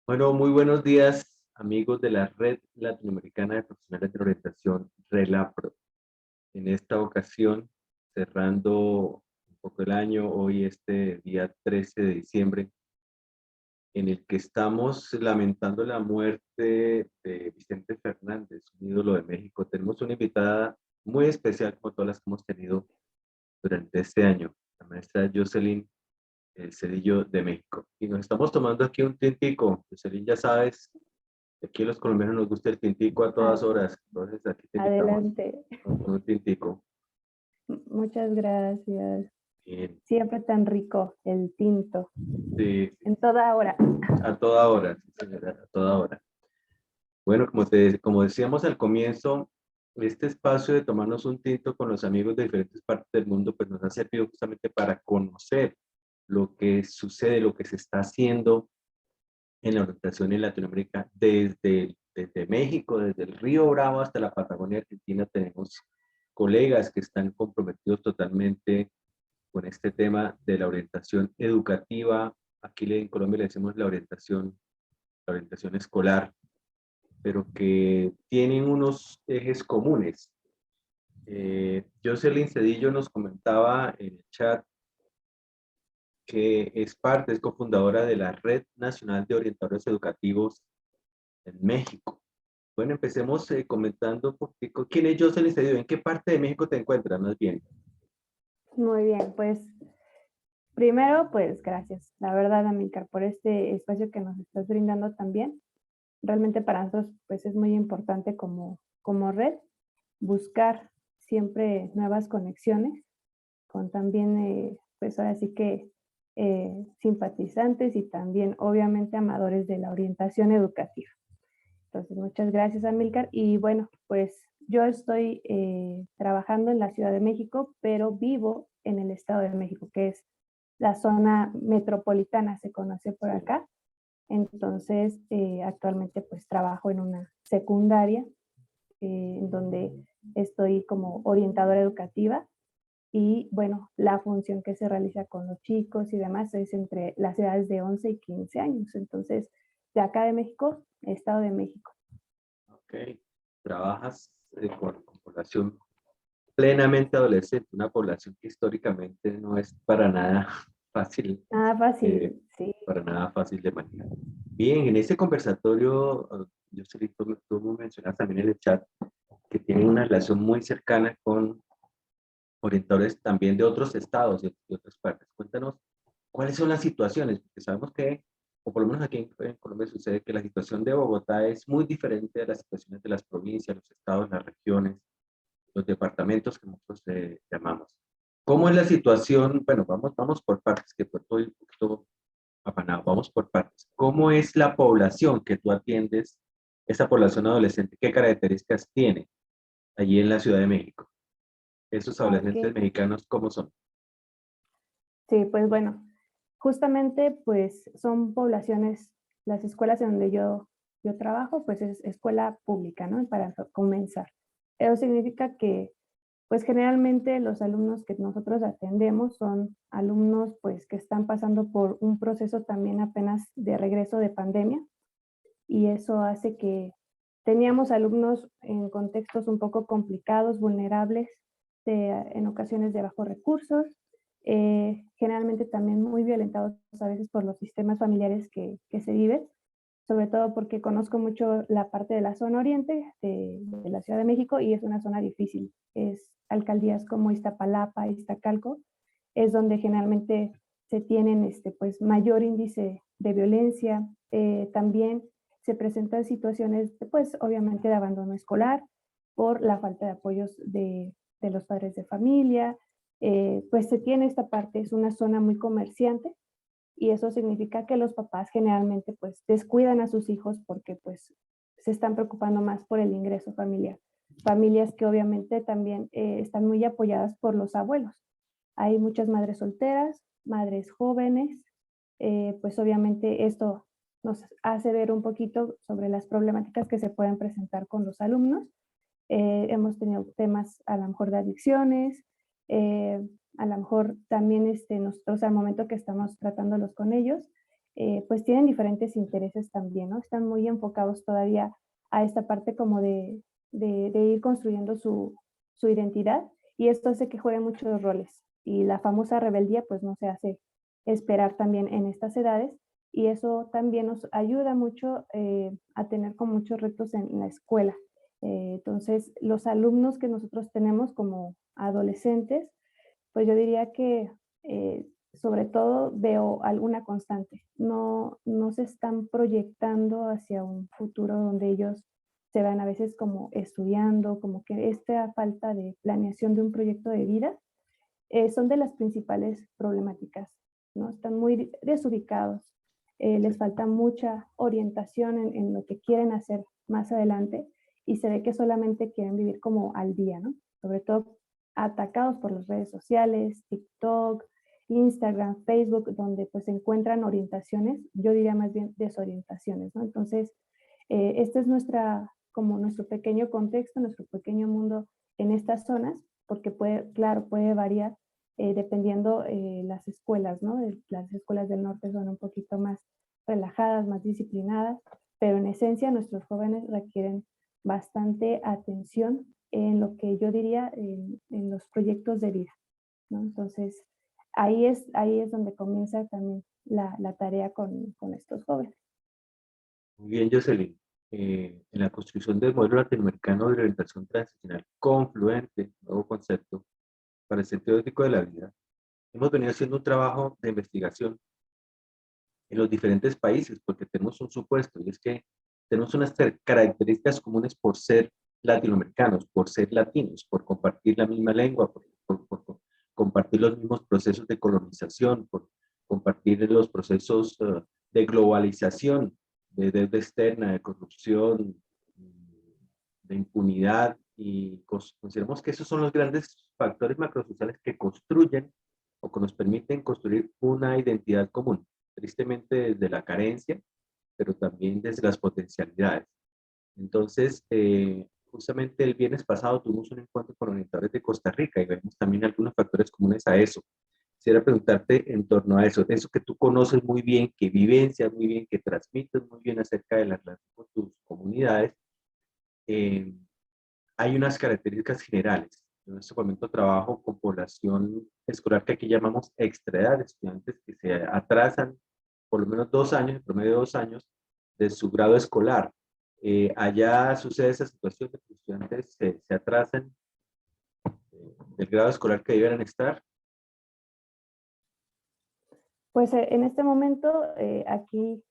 Bueno, muy buenos días, amigos de la Red Latinoamericana de Profesionales de Orientación, RELAPRO. En esta ocasión, cerrando un poco el año, hoy este día 13 de diciembre, en el que estamos lamentando la muerte de Vicente Fernández, un ídolo de México. Tenemos una invitada muy especial, como todas las que hemos tenido durante este año, la maestra Jocelyn Cedillo de México. Y nos estamos tomando aquí un tintico. Jocelyn, ya sabes, aquí los colombianos nos gusta el tintico a todas A- horas, entonces aquí te invitamos Adelante. con un tintico. Muchas gracias. Bien, Siempre tan rico el tinto, sí, sí, en toda hora. a toda hora, sí, señora, a toda hora. Bueno, como decíamos al comienzo, este espacio de tomarnos un tinto con los amigos de diferentes partes del mundo, pues nos ha servido justamente para conocer lo que sucede, lo que se está haciendo en la orientación en Latinoamérica, desde México, desde el Río Bravo hasta la Patagonia Argentina, tenemos colegas que están comprometidos totalmente con este tema de la orientación educativa. Aquí en Colombia le decimos la orientación escolar, pero que tienen unos ejes comunes. Jocelyn Cedillo nos comentaba en el chat que es cofundadora de la Red Nacional de Orientadores Educativos en México. Bueno, empecemos comentando un poquito. ¿Quién es Jocelyn Cedillo? ¿En qué parte de México te encuentras más bien? Muy bien, pues primero, pues gracias. La verdad, Amílcar, por este espacio que nos estás brindando también. Realmente para nosotros, pues es muy importante como red buscar siempre nuevas conexiones con también, pues ahora sí que simpatizantes y también obviamente amadores de la orientación educativa. Entonces, muchas gracias, Amílcar. Y bueno, pues yo estoy trabajando en la Ciudad de México, pero vivo en el Estado de México, que es la zona metropolitana, se conoce por Sí. acá. Entonces, actualmente pues trabajo en una secundaria, en donde estoy como orientadora educativa y bueno, la función que se realiza con los chicos y demás es entre las edades de 11 y 15 años. Entonces, de acá de México, Estado de México. Ok. Trabajas con población plenamente adolescente, una población que históricamente no es para nada fácil, Ah, eh, fácil, sí. para nada fácil de manejar. Bien, en ese conversatorio, yo sé que tú mencionas también en el chat que tienen una relación muy cercana con orientadores también de otros estados y de otras partes. Cuéntanos cuáles son las situaciones, porque sabemos que, o por lo menos aquí en Colombia sucede que la situación de Bogotá es muy diferente a las situaciones de las provincias, los estados, las regiones, los departamentos que nosotros llamamos. ¿Cómo es la situación? Bueno, vamos por partes, que fue todo un poquito apanado, vamos por partes. ¿Cómo es la población que tú atiendes, esa población adolescente? ¿Qué características tiene allí en la Ciudad de México? Esos Ok, adolescentes mexicanos, ¿cómo son? sí, pues bueno, justamente pues son poblaciones, las escuelas en donde yo trabajo, pues es escuela pública, ¿no? Para comenzar. Eso significa que pues generalmente los alumnos que nosotros atendemos son alumnos pues que están pasando por un proceso también apenas de regreso de pandemia y eso hace que teníamos alumnos en contextos un poco complicados, vulnerables, en ocasiones de bajos recursos, generalmente también muy violentados a veces por los sistemas familiares que se viven, sobre todo porque conozco mucho la parte de la zona oriente de la Ciudad de México y es una zona difícil. Es alcaldías como Iztapalapa, Iztacalco, es donde generalmente se tienen pues, mayor índice de violencia. También se presentan situaciones, pues obviamente de abandono escolar por la falta de apoyos de los padres de familia. Pues se tiene esta parte, es una zona muy comerciante y eso significa que los papás generalmente pues descuidan a sus hijos porque pues se están preocupando más por el ingreso familiar. Familias que obviamente también están muy apoyadas por los abuelos. Hay muchas madres solteras, madres jóvenes, pues obviamente esto nos hace ver un poquito sobre las problemáticas que se pueden presentar con los alumnos. Hemos tenido temas a lo mejor de adicciones, a lo mejor también nosotros al momento que estamos tratándolos con ellos, pues tienen diferentes intereses también, ¿no? Están muy enfocados todavía a esta parte como de ir construyendo su identidad, y esto hace que jueguen muchos roles. Y la famosa rebeldía pues no se hace esperar también en estas edades, y eso también nos ayuda mucho a tener con muchos retos en la escuela. Entonces, los alumnos que nosotros tenemos como adolescentes, pues yo diría que sobre todo veo alguna constante. No se están proyectando hacia un futuro donde ellos se van a veces como estudiando, como que esta falta de planeación de un proyecto de vida son de las principales problemáticas, ¿no? Están muy desubicados, les falta mucha orientación en lo que quieren hacer más adelante y se ve que solamente quieren vivir como al día, ¿no? Sobre todo atacados por las redes sociales, TikTok, Instagram, Facebook, donde pues se encuentran orientaciones, yo diría más bien desorientaciones, ¿no? Entonces, este es como nuestro pequeño contexto, nuestro pequeño mundo en estas zonas, porque puede, claro, puede variar dependiendo las escuelas, ¿no? Las escuelas del norte son un poquito más relajadas, más disciplinadas, pero en esencia nuestros jóvenes requieren bastante atención en lo que yo diría en los proyectos de vida, ¿no? Entonces, ahí es donde comienza también la tarea con estos jóvenes. Muy bien, Jocelyn. En la construcción del modelo latinoamericano de orientación transicional confluente, nuevo concepto, para el sentido ético de la vida, hemos venido haciendo un trabajo de investigación en los diferentes países, porque tenemos un supuesto, y es que tenemos unas características comunes por ser latinoamericanos, por ser latinos, por compartir la misma lengua, por compartir los mismos procesos de colonización, por compartir los procesos de globalización, de deuda externa, de corrupción, de impunidad, y consideramos que esos son los grandes factores macrosociales que construyen o que nos permiten construir una identidad común, tristemente desde la carencia, pero también desde las potencialidades. Entonces, justamente el viernes pasado tuvimos un encuentro con orientadores de Costa Rica y vemos también algunos factores comunes a eso. Quisiera preguntarte en torno a eso que tú conoces muy bien, que vivencias muy bien, que transmites muy bien acerca de la relación con tus comunidades. eh, Hay unas características generales. Yo en este momento trabajo con población escolar que aquí llamamos extraedad, estudiantes que se atrasan por lo menos 2 años, en promedio 2 años, de su grado escolar. Allá sucede esa situación de que los estudiantes se atrasan del grado escolar que debieran estar. Pues en este momento aquí,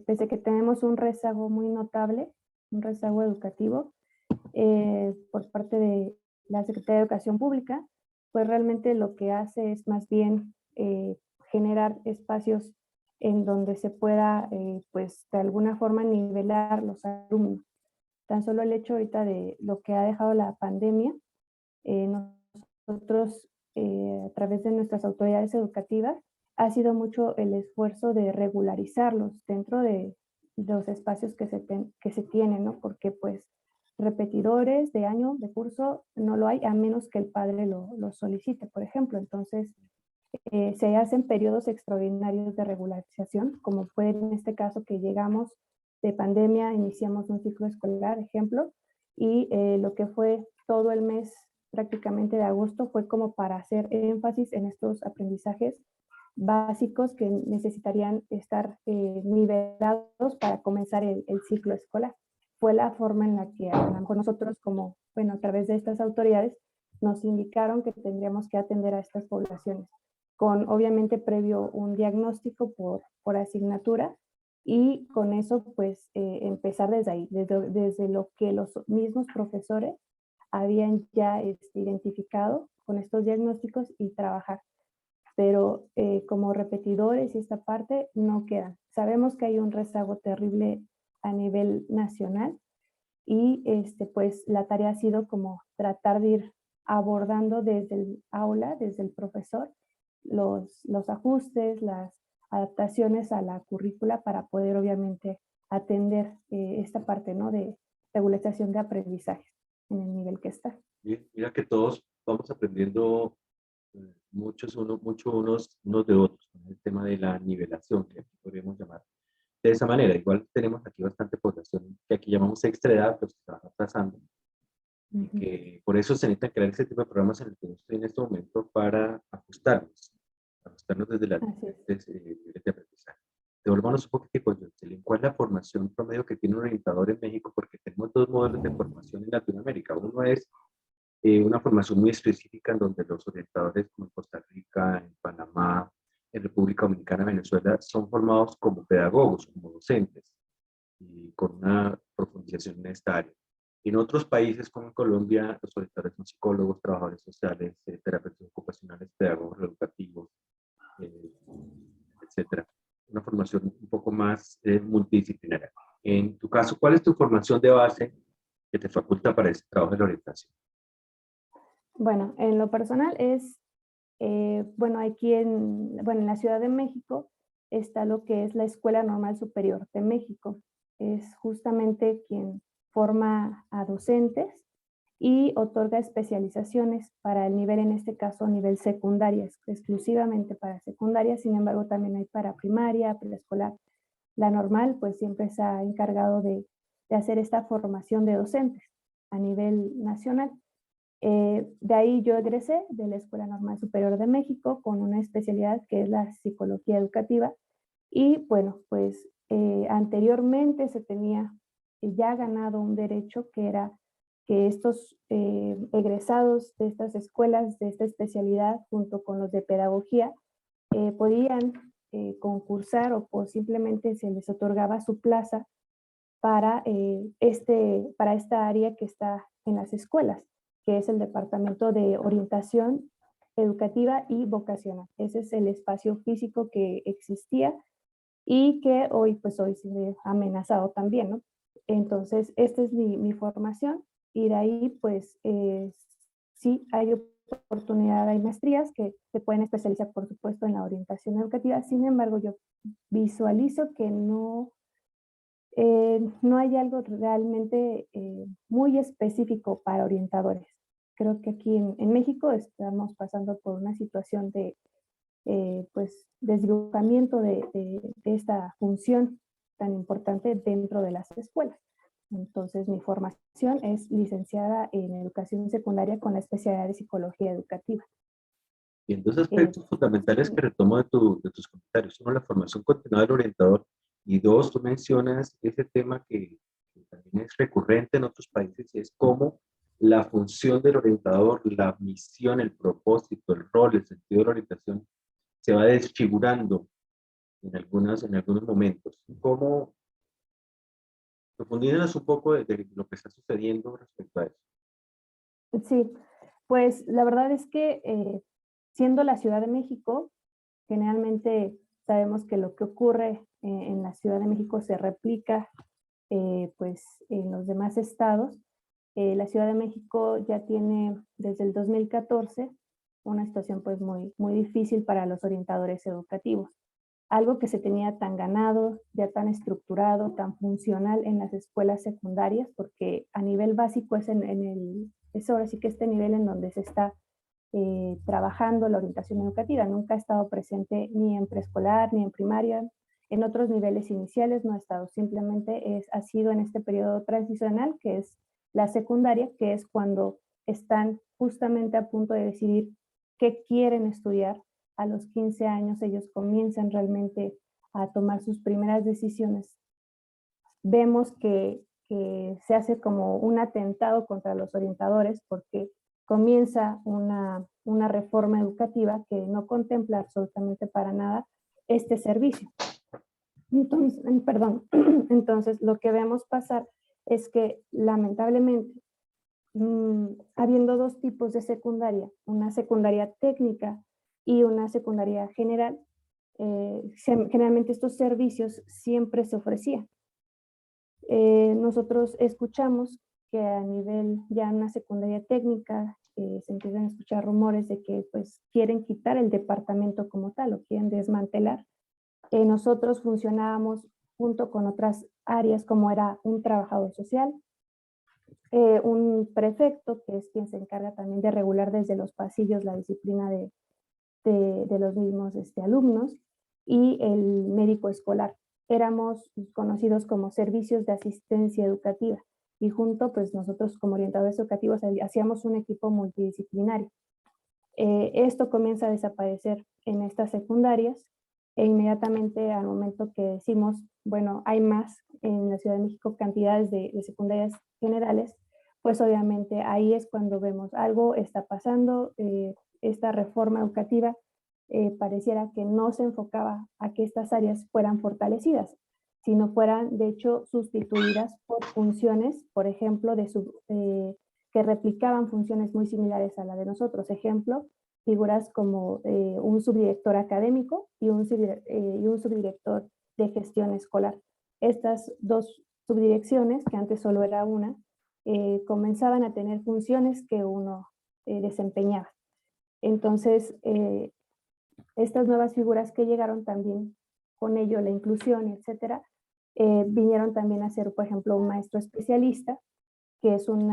pese a que tenemos un rezago muy notable, un rezago educativo por parte de la Secretaría de Educación Pública, pues realmente lo que hace es más bien generar espacios en donde se pueda, pues de alguna forma nivelar los alumnos. Tan solo el hecho ahorita de lo que ha dejado la pandemia, eh, nosotros a través de nuestras autoridades educativas ha sido mucho el esfuerzo de regularizarlos dentro de los espacios que se tienen, ¿no? Porque pues repetidores de año, de curso, no lo hay a menos que el padre lo solicite, por ejemplo. Entonces, se hacen periodos extraordinarios de regularización, como fue en este caso que llegamos de pandemia, iniciamos un ciclo escolar, ejemplo, y lo que fue todo el mes prácticamente de agosto fue como para hacer énfasis en estos aprendizajes básicos que necesitarían estar nivelados para comenzar el ciclo escolar. Fue la forma en la que a lo mejor nosotros como, bueno, a través de estas autoridades nos indicaron que tendríamos que atender a estas poblaciones con obviamente previo un diagnóstico por asignatura y con eso pues empezar desde ahí, desde lo que los mismos profesores habían ya identificado con estos diagnósticos y trabajar. Pero como repetidores y esta parte no quedan. Sabemos que hay un rezago terrible a nivel nacional y pues la tarea ha sido como tratar de ir abordando desde el aula, desde el profesor, los ajustes, las adaptaciones a la currícula para poder obviamente atender esta parte, ¿no? De regularización de aprendizaje en el nivel que está. Mira que todos vamos aprendiendo unos de otros, ¿no? El tema de la nivelación, que aquí podríamos llamar de esa manera. Igual tenemos aquí bastante población que aquí llamamos extra edad, pues que se van atrasando, y Ujú. que por eso se necesitan crear ese tipo de programas en el que yo estoy en este momento para ajustarnos desde las Así es. diferentes niveles de aprendizaje. Devolvámonos un poquitico, Jocelyn, ¿cuál es la formación promedio que tiene un orientador en México? Porque tenemos dos modelos de formación en Latinoamérica. Uno es una formación muy específica en donde los orientadores como en Costa Rica, en Panamá, en República Dominicana, Venezuela, son formados como pedagogos, como docentes, y con una profundización en esta área. En otros países como en Colombia, los orientadores son psicólogos, trabajadores sociales, terapeutas ocupacionales, pedagogos educativos, eh, etcétera. Una formación un poco más multidisciplinaria. En tu caso, ¿cuál es tu formación de base que te faculta para ese trabajo de la orientación? Bueno, en lo personal es, bueno, aquí en la Ciudad de México está lo que es la Escuela Normal Superior de México. Es justamente quien forma a docentes y otorga especializaciones para el nivel, en este caso, nivel secundaria, exclusivamente para secundaria. Sin embargo, también hay para primaria, preescolar. La normal, pues siempre se ha encargado de hacer esta formación de docentes a nivel nacional. De ahí yo egresé de la Escuela Normal Superior de México con una especialidad que es la psicología educativa. Y bueno, pues anteriormente se tenía ya ganado un derecho que era que estos egresados de estas escuelas, de esta especialidad, junto con los de pedagogía, podían concursar o simplemente se les otorgaba su plaza para esta área que está en las escuelas, que es el Departamento de Orientación Educativa y Vocacional. Ese es el espacio físico que existía y que hoy, pues hoy se ve amenazado también, ¿no? Entonces, esta es mi formación y de ahí, pues, sí hay oportunidad, hay maestrías que se pueden especializar, por supuesto, en la orientación educativa. Sin embargo, yo visualizo que no hay algo realmente muy específico para orientadores. Creo que aquí en México estamos pasando por una situación de pues, desdibujamiento de esta función tan importante dentro de las escuelas. Entonces, mi formación es licenciada en educación secundaria con la especialidad de psicología educativa. Y en dos Eh, aspectos fundamentales que retomo de tus comentarios. Uno, la formación continua del orientador. Y dos, tú mencionas ese tema que también es recurrente en otros países, y es cómo la función del orientador, la misión, el propósito, el rol, el sentido de la orientación se va desfigurando en algunos momentos. ¿Cómo profundízanos un poco de lo que está sucediendo respecto a eso? sí, pues la verdad es que siendo la Ciudad de México, generalmente sabemos que lo que ocurre en la Ciudad de México se replica pues en los demás estados. La Ciudad de México ya tiene desde el 2014 una situación pues muy difícil para los orientadores educativos. Algo que se tenía tan ganado, ya tan estructurado, tan funcional en las escuelas secundarias, porque a nivel básico es ahora sí que este nivel en donde se está trabajando la orientación educativa. Nunca ha estado presente ni en preescolar, ni en primaria, en otros niveles iniciales no ha estado, simplemente ha sido en este periodo transicional, que es la secundaria, que es cuando están justamente a punto de decidir qué quieren estudiar. A los 15 años ellos comienzan realmente a tomar sus primeras decisiones. Vemos que se hace como un atentado contra los orientadores porque comienza una reforma educativa que no contempla absolutamente para nada este servicio. Entonces, perdón, entonces lo que vemos pasar es que lamentablemente, habiendo dos tipos de secundaria, una secundaria técnica y una secundaria general, generalmente estos servicios siempre se ofrecían. Nosotros escuchamos que a nivel ya una secundaria técnica se empiezan a escuchar rumores de que pues quieren quitar el departamento como tal o quieren desmantelar. Nosotros funcionábamos junto con otras áreas como era un trabajador social, un prefecto, que es quien se encarga también de regular desde los pasillos la disciplina de los mismos alumnos, y el médico escolar. Éramos conocidos como servicios de asistencia educativa, y junto, pues nosotros como orientadores educativos hacíamos un equipo multidisciplinario. Esto comienza a desaparecer en estas secundarias, e inmediatamente al momento que decimos, bueno, hay más en la Ciudad de México cantidades de secundarias generales, pues obviamente ahí es cuando vemos algo está pasando. Esta reforma educativa pareciera que no se enfocaba a que estas áreas fueran fortalecidas, sino fueran de hecho sustituidas por funciones, por ejemplo, que replicaban funciones muy similares a la de nosotros. Ejemplo, figuras como un subdirector académico y un subdirector de gestión escolar. Estas dos subdirecciones, que antes solo era una, comenzaban a tener funciones que uno desempeñaba. Entonces, estas nuevas figuras que llegaron también, con ello la inclusión, etcétera, vinieron también a ser, por ejemplo, un maestro especialista, que es un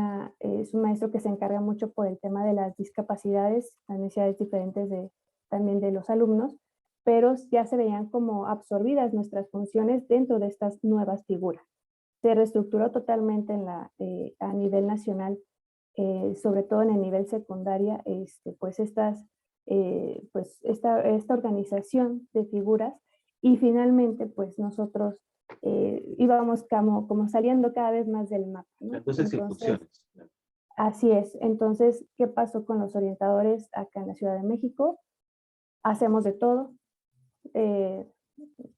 maestro que se encarga mucho por el tema de las discapacidades, las necesidades diferentes también de los alumnos, pero ya se veían como absorbidas nuestras funciones dentro de estas nuevas figuras. Se reestructuró totalmente a nivel nacional, sobre todo en el nivel secundaria, pues esta organización de figuras, y finalmente pues nosotros íbamos como saliendo cada vez más del mapa, ¿no? Entonces, sin funciones. Así es. Entonces, ¿qué pasó con los orientadores acá en la Ciudad de México? Hacemos de todo.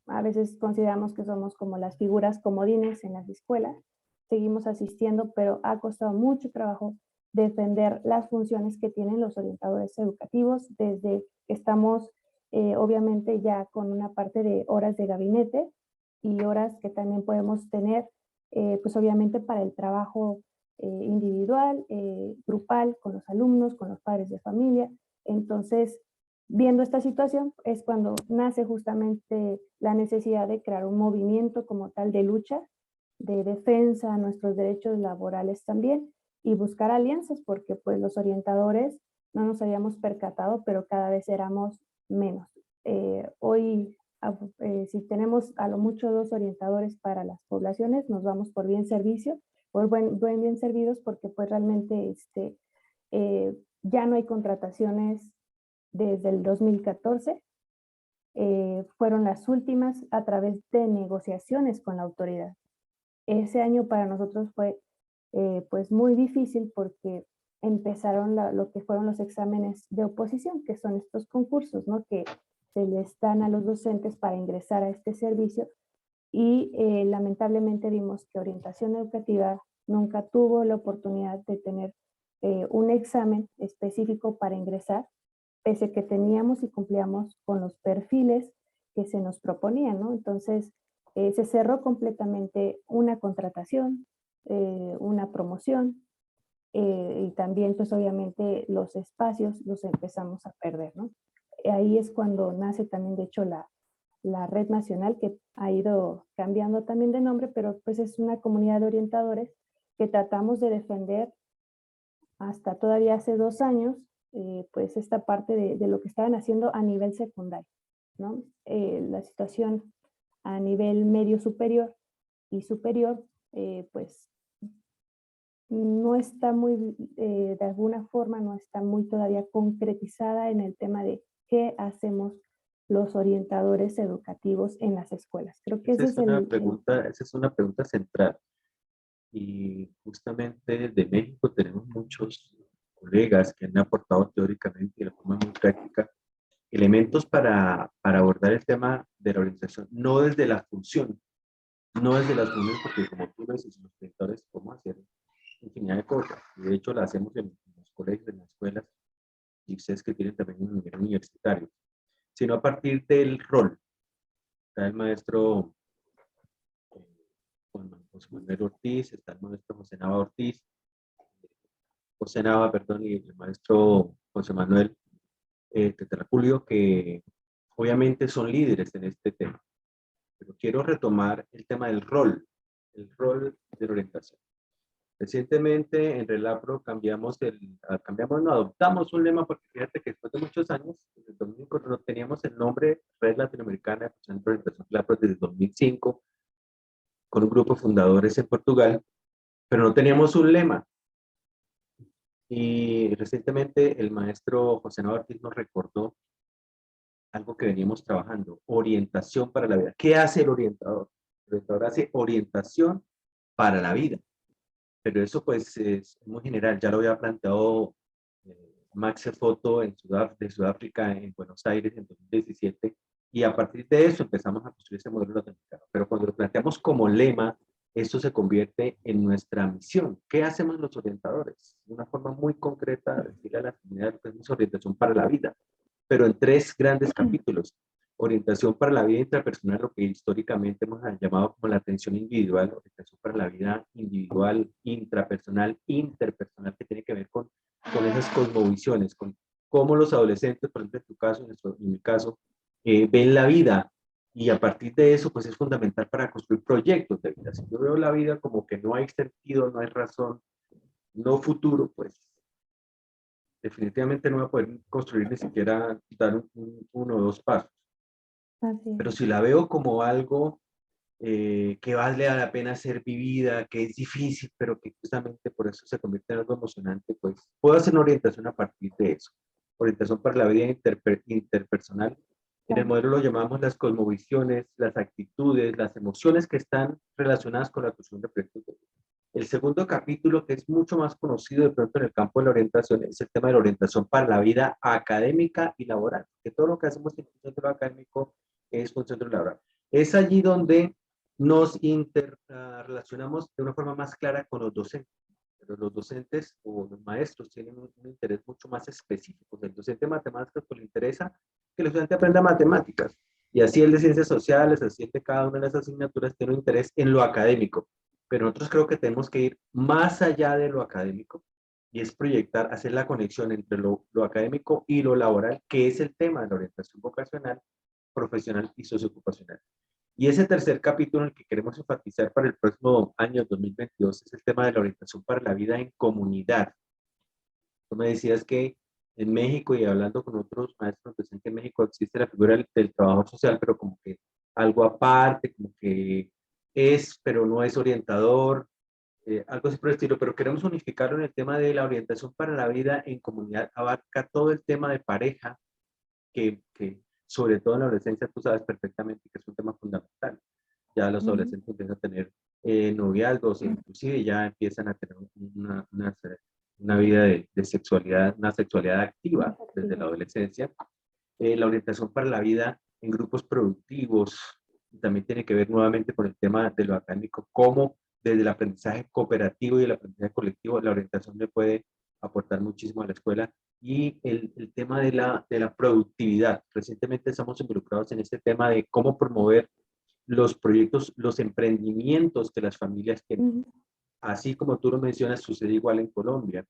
A veces consideramos que somos como las figuras comodines en las escuelas. Seguimos asistiendo, pero ha costado mucho trabajo defender las funciones que tienen los orientadores educativos, desde que estamos obviamente ya con una parte de horas de gabinete y horas que también podemos tener, pues obviamente para el trabajo individual, grupal, con los alumnos, con los padres de familia. Entonces, viendo esta situación es cuando nace justamente la necesidad de crear un movimiento como tal de lucha, de defensa a nuestros derechos laborales también, y buscar alianzas, porque pues los orientadores no nos habíamos percatado, pero cada vez éramos menos. Hoy, si tenemos a lo mucho 2 orientadores para las poblaciones, nos vamos por bien servicio, por bien servidos, porque pues realmente ya no hay contrataciones desde el 2014. Fueron las últimas a través de negociaciones con la autoridad. Ese año para nosotros fue pues muy difícil, porque empezaron lo que fueron los exámenes de oposición, que son estos concursos, ¿no?, que se les dan a los docentes para ingresar a este servicio, y lamentablemente vimos que orientación educativa nunca tuvo la oportunidad de tener un examen específico para ingresar, pese a que teníamos y cumplíamos con los perfiles que se nos proponían, ¿no? Entonces, se cerró completamente una contratación, una promoción, y también, pues obviamente, los espacios los empezamos a perder, ¿no? Ahí es cuando nace también, de hecho, la Red Nacional, que ha ido cambiando también de nombre, pero pues es una comunidad de orientadores que tratamos de defender hasta todavía hace 2 años, pues esta parte de lo que estaban haciendo a nivel secundario, ¿no? La situación a nivel medio superior y superior, pues no está muy, de alguna forma no está muy todavía concretizada en el tema de qué hacemos los orientadores educativos en las escuelas. Creo que Esa ese es es una pregunta, esa es una pregunta central. Y justamente de México tenemos muchos colegas que han aportado teóricamente y de forma muy práctica elementos para abordar el tema de la orientación, no desde la función, no desde las funciones, porque como tú lo dices, los directores podemos hacer infinidad de cosas. Y de hecho, la hacemos en los colegios, en las escuelas, y ustedes que tienen también un nivel universitario, sino a partir del rol. Está el maestro José Manuel Ortiz, está el maestro José Nava Ortiz, José Nava, perdón, y el maestro José Manuel Tetraculio, que obviamente son líderes en este tema. Pero quiero retomar el tema del rol, el rol de la orientación. Recientemente en Relapro adoptamos un lema porque fíjate que después de muchos años, desde el 2005, no teníamos el nombre Red Latinoamericana de Centro de Orientación Relapro desde 2005, con un grupo de fundadores en Portugal, pero no teníamos un lema. Y recientemente el maestro José Navarro Ortiz nos recordó algo que veníamos trabajando, orientación para la vida. ¿Qué hace el orientador? El orientador hace orientación para la vida. Pero eso pues es muy general, ya lo había planteado Max Foto de Sudáfrica en Buenos Aires en 2017, y a partir de eso empezamos a construir ese modelo latinoamericano. Pero cuando lo planteamos como lema, esto se convierte en nuestra misión. ¿Qué hacemos los orientadores? De una forma muy concreta, decirle a la comunidad que es orientación para la vida, pero en 3 grandes capítulos. Orientación para la vida intrapersonal, lo que históricamente hemos llamado como la atención individual, orientación para la vida individual, intrapersonal, interpersonal, que tiene que ver con esas cosmovisiones, con cómo los adolescentes, por ejemplo en tu caso, en mi caso, ven la vida, y a partir de eso, pues es fundamental para construir proyectos de vida. Si yo veo la vida como que no hay sentido, no hay razón, no futuro, pues definitivamente no voy a poder construir ni siquiera dar uno o 2 pasos. Así es. Pero si la veo como algo que vale la pena ser vivida, que es difícil, pero que justamente por eso se convierte en algo emocionante, pues puedo hacer una orientación a partir de eso. Orientación para la vida interpersonal. En el Claro. modelo lo llamamos las cosmovisiones, las actitudes, las emociones que están relacionadas con la construcción de proyectos de vida. El segundo capítulo, que es mucho más conocido de pronto en el campo de la orientación, es el tema de la orientación para la vida académica y laboral, que todo lo que hacemos en un centro académico es un centro laboral. Es allí donde nos interrelacionamos de una forma más clara con los docentes. Pero los docentes o los maestros tienen un interés mucho más específico. El docente de matemáticas pues, le interesa que el estudiante aprenda matemáticas. Y así el de ciencias sociales, así el de cada una de las asignaturas tiene un interés en lo académico. Pero nosotros creo que tenemos que ir más allá de lo académico y es proyectar, hacer la conexión entre lo académico y lo laboral, que es el tema de la orientación vocacional, profesional y socioocupacional. Y ese tercer capítulo en el que queremos enfatizar para el próximo año 2022 es el tema de la orientación para la vida en comunidad. Tú me decías que en México, y hablando con otros maestros, decían que en México existe la figura del trabajo social, pero como que algo aparte, como que es, pero no es orientador, algo así por el estilo, pero queremos unificarlo en el tema de la orientación para la vida en comunidad, abarca todo el tema de pareja, que sobre todo en la adolescencia tú sabes perfectamente que es un tema fundamental. Ya los adolescentes empiezan a tener noviazgos, e inclusive ya empiezan a tener una vida de sexualidad, una sexualidad activa desde la adolescencia. La orientación para la vida en grupos productivos también tiene que ver nuevamente con el tema de lo académico, cómo desde el aprendizaje cooperativo y el aprendizaje colectivo la orientación le puede aportar muchísimo a la escuela. Y el tema de la productividad. Recientemente estamos involucrados en este tema de cómo promover los proyectos, los emprendimientos que las familias quieren. Así como tú lo mencionas, sucede igual en Colombia.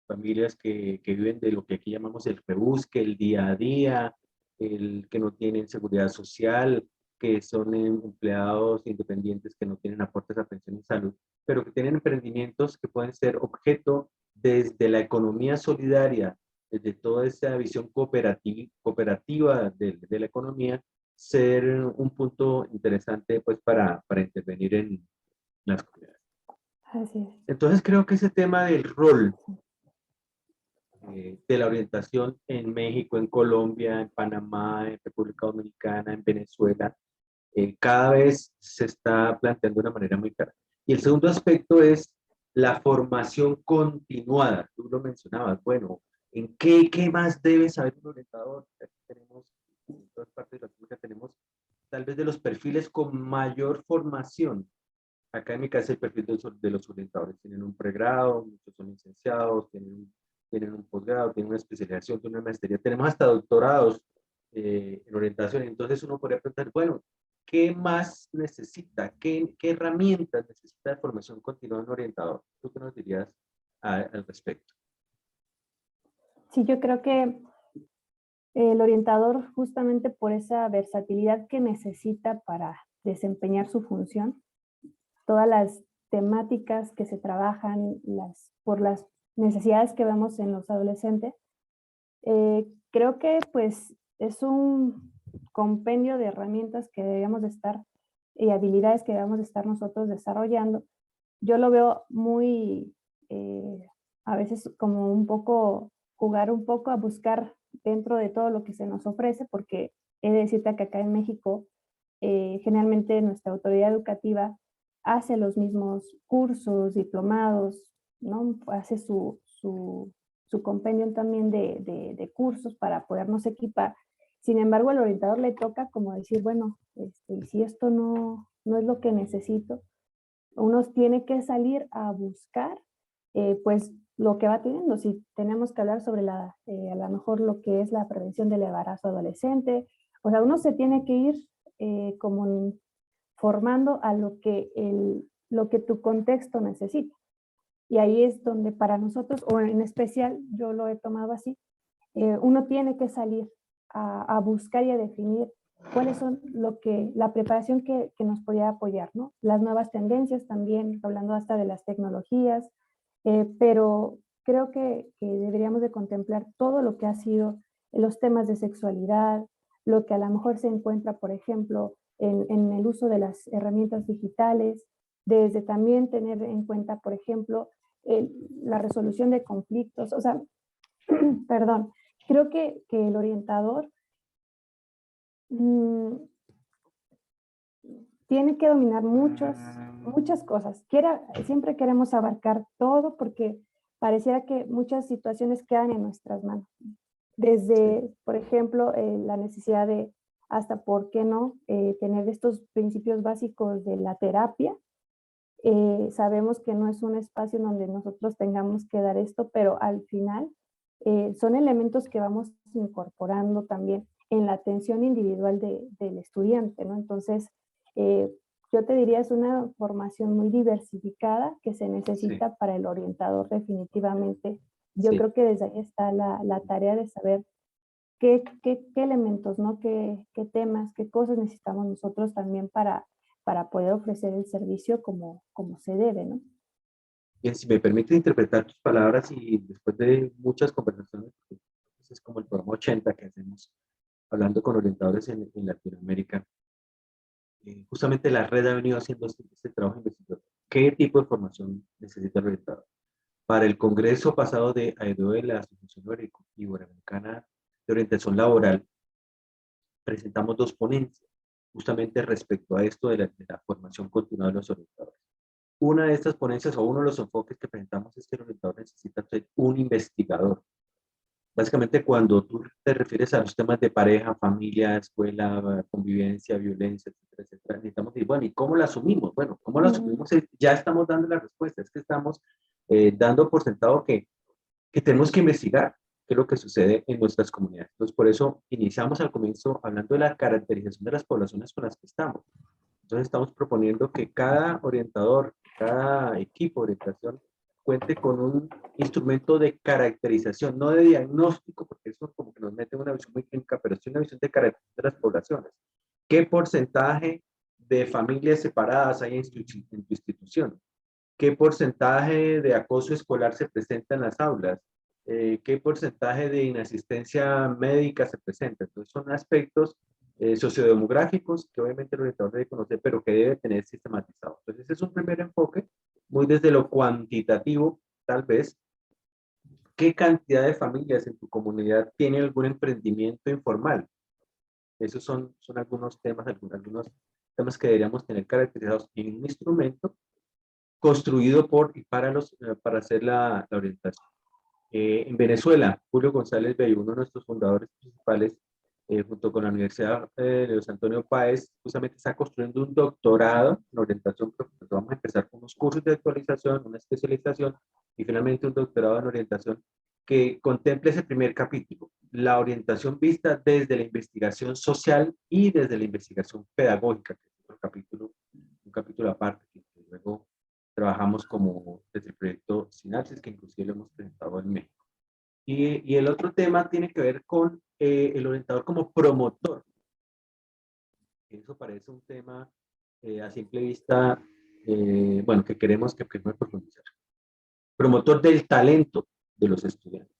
Familias que viven de lo que aquí llamamos el rebusque, el día a día, el que no tienen seguridad social, que son empleados independientes que no tienen aportes a pensión y salud, pero que tienen emprendimientos que pueden ser objeto desde la economía solidaria, desde toda esa visión cooperativa de la economía, ser un punto interesante pues para intervenir en las comunidades. Así es. Entonces creo que ese tema del rol de la orientación en México, en Colombia, en Panamá, en República Dominicana, en Venezuela, cada vez se está planteando de una manera muy clara. Y el segundo aspecto es la formación continuada. Tú lo mencionabas, bueno, ¿en qué más debe saber un orientador? Aquí tenemos, en todas partes de la República tenemos tal vez de los perfiles con mayor formación académica es el perfil de los orientadores. Tienen un pregrado, muchos son licenciados, tienen un posgrado, tienen una especialización, tienen una maestría, tenemos hasta doctorados en orientación. Entonces uno podría preguntar, bueno, ¿qué más necesita? ¿Qué herramientas necesita de formación continua de un orientador? ¿Tú qué nos dirías al respecto? Sí, yo creo que el orientador, justamente por esa versatilidad que necesita para desempeñar su función, todas las temáticas que se trabajan, por las necesidades que vemos en los adolescentes, creo que pues es un compendio de herramientas que debemos de estar y habilidades que debemos de estar nosotros desarrollando. Yo lo veo muy, a veces como un poco, jugar un poco a buscar dentro de todo lo que se nos ofrece, porque he de decirte que acá en México, generalmente nuestra autoridad educativa hace los mismos cursos, diplomados, ¿no? Hace su compendio también de cursos para podernos equipar. Sin embargo, al orientador le toca como decir, bueno, si esto no es lo que necesito, uno tiene que salir a buscar, pues, lo que va teniendo. Si tenemos que hablar sobre a lo mejor lo que es la prevención del embarazo adolescente, o sea, uno se tiene que ir como formando a lo que tu contexto necesita. Y ahí es donde para nosotros, o en especial yo lo he tomado así, uno tiene que salir a buscar y a definir cuáles son la preparación que nos podría apoyar, ¿no? Las nuevas tendencias también, hablando hasta de las tecnologías, pero creo que deberíamos de contemplar todo lo que ha sido los temas de sexualidad, lo que a lo mejor se encuentra, por ejemplo, en el uso de las herramientas digitales, desde también tener en cuenta, por ejemplo, la resolución de conflictos, o sea, perdón, creo que el orientador mm, tiene que dominar muchas cosas. Siempre queremos abarcar todo porque pareciera que muchas situaciones quedan en nuestras manos. Sí, Desde, por ejemplo, la necesidad de, hasta por qué no, tener estos principios básicos de la terapia. Sabemos que no es un espacio en donde nosotros tengamos que dar esto, pero al final son elementos que vamos incorporando también en la atención individual del estudiante, ¿no? Entonces, eh, yo te diría, es una formación muy diversificada que se sí, necesita para el orientador definitivamente. Yo sí. creo que desde ahí está la tarea de saber qué elementos, ¿no? Qué temas, qué cosas necesitamos nosotros también para poder ofrecer el servicio como se debe, ¿no? Bien, si me permite interpretar tus palabras y después de muchas conversaciones, porque es como el programa 80 que hacemos hablando con orientadores en Latinoamérica, justamente la red ha venido haciendo este trabajo investigativo. ¿Qué tipo de formación necesita el orientador? Para el congreso pasado de AEDOE, la Asociación Iberoamericana de Orientación Laboral, presentamos dos ponencias, justamente respecto a esto de la formación continua de los orientadores. Una de estas ponencias o uno de los enfoques que presentamos es que el orientador necesita ser un investigador. Básicamente, cuando tú te refieres a los temas de pareja, familia, escuela, convivencia, violencia, etcétera, etcétera, necesitamos decir, bueno, ¿y cómo la asumimos? Bueno, ¿cómo la Ujú. asumimos? Ya estamos dando la respuesta, es que estamos dando por sentado que tenemos que investigar qué es lo que sucede en nuestras comunidades. Entonces, por eso iniciamos al comienzo hablando de la caracterización de las poblaciones con las que estamos. Entonces, estamos proponiendo que cada orientador, cada equipo de orientación cuente con un instrumento de caracterización, no de diagnóstico, porque eso como que nos mete en una visión muy clínica, pero sí una visión de caracterización de las poblaciones. ¿Qué porcentaje de familias separadas hay en tu institución? ¿Qué porcentaje de acoso escolar se presenta en las aulas? ¿Qué porcentaje de inasistencia médica se presenta? Entonces son aspectos sociodemográficos que obviamente el orientador debe conocer, pero que debe tener sistematizado. Entonces ese es un primer enfoque, muy desde lo cuantitativo, tal vez. ¿Qué cantidad de familias en tu comunidad tienen algún emprendimiento informal? Esos son algunos temas, algunos temas que deberíamos tener caracterizados en un instrumento construido por y para hacer la orientación. En Venezuela, Julio González Bello, uno de nuestros fundadores principales, junto con la Universidad de José Antonio Páez, justamente está construyendo un doctorado en orientación profesional. Vamos a empezar con unos cursos de actualización, una especialización y finalmente un doctorado en orientación que contemple ese primer capítulo, la orientación vista desde la investigación social y desde la investigación pedagógica, que es un capítulo aparte, que luego trabajamos como desde el proyecto Sinapsis, que inclusive lo hemos presentado en México. Y el otro tema tiene que ver con el orientador como promotor. Eso parece un tema a simple vista bueno, que queremos profundizar. Promotor del talento de los estudiantes.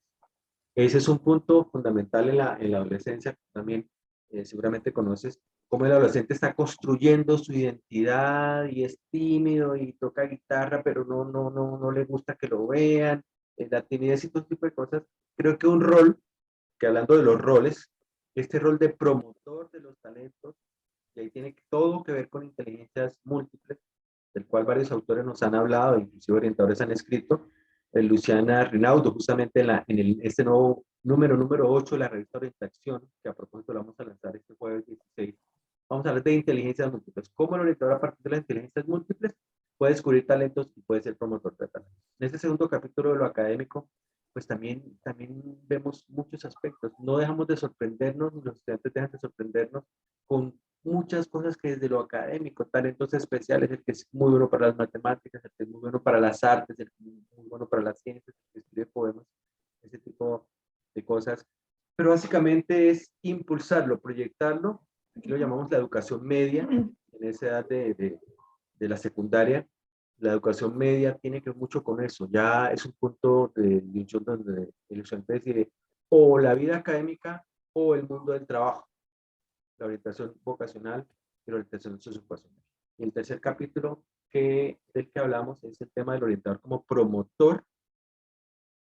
Ese es un punto fundamental en la adolescencia. También seguramente conoces cómo el adolescente está construyendo su identidad y es tímido y toca guitarra, pero no le gusta que lo vean, la timidez y todo tipo de cosas. Creo que un rol, que hablando de los roles, este rol de promotor de los talentos, y ahí tiene todo que ver con inteligencias múltiples, del cual varios autores nos han hablado, inclusive orientadores han escrito, Luciana Rinaudo, justamente este nuevo número 8 de la revista Orientación, que a propósito lo vamos a lanzar este jueves 16, vamos a hablar de inteligencias múltiples, cómo el orientador a partir de las inteligencias múltiples puede descubrir talentos y puede ser promotor de talentos. En este segundo capítulo de lo académico, pues también vemos muchos aspectos. No dejamos de sorprendernos, los estudiantes dejan de sorprendernos con muchas cosas que desde lo académico, talentos especiales, el que es muy bueno para las matemáticas, el que es muy bueno para las artes, el que es muy bueno para las ciencias, el que escribe poemas, ese tipo de cosas. Pero básicamente es impulsarlo, proyectarlo, aquí lo llamamos la educación media, en esa edad de la secundaria. La educación media tiene que ver mucho con eso, ya es un punto de inflexión donde el estudiante decide o la vida académica o el mundo del trabajo, la orientación vocacional y la orientación socioeducacional. Y el tercer capítulo del que hablamos es el tema del orientador como promotor